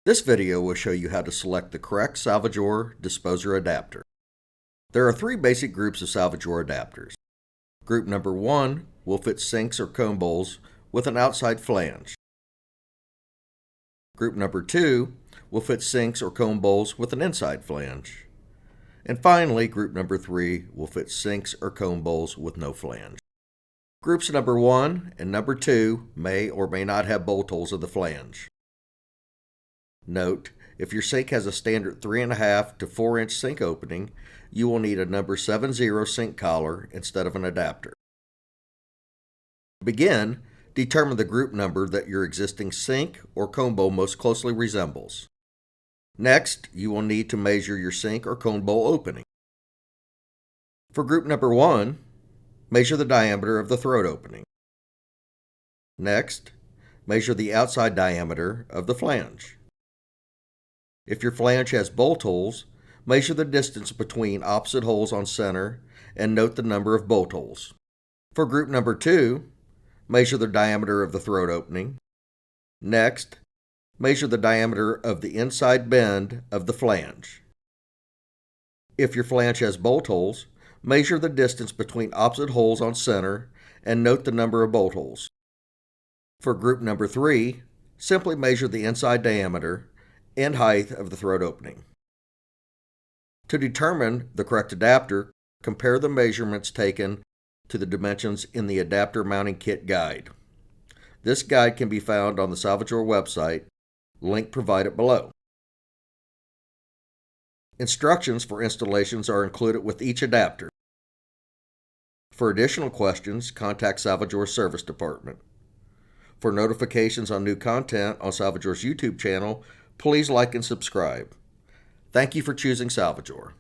This video will show you how to select the correct Salvajor Disposer adapter. There are three basic groups of Salvajor adapters. Group number 1 will fit sinks or cone bowls with an outside flange. Group number 2 will fit sinks or cone bowls with an inside flange. And finally, group number 3 will fit sinks or cone bowls with no flange. Groups number 1 and number 2 may or may not have bolt holes in the flange. Note, if your sink has a standard 3.5 to 4 inch sink opening, you will need a number 70 sink collar instead of an adapter. To begin, determine the group number that your existing sink or cone bowl most closely resembles. Next, you will need to measure your sink or cone bowl opening. For group number 1, measure the diameter of the throat opening. Next, measure the outside diameter of the flange. If your flange has bolt holes, measure the distance between opposite holes on center and note the number of bolt holes. For group number 2, measure the diameter of the throat opening. Next, measure the diameter of the inside bend of the flange. If your flange has bolt holes, measure the distance between opposite holes on center and note the number of bolt holes. For group number 3, simply measure the inside diameter and height of the throat opening. To determine the correct adapter, compare the measurements taken to the dimensions in the Adapter Mounting Kit Guide. This guide can be found on the Salvajor website, link provided below. Instructions for installations are included with each adapter. For additional questions, contact Salvajor Service Department. For notifications on new content on Salvajor's YouTube channel, please like and subscribe. Thank you for choosing Salvajor.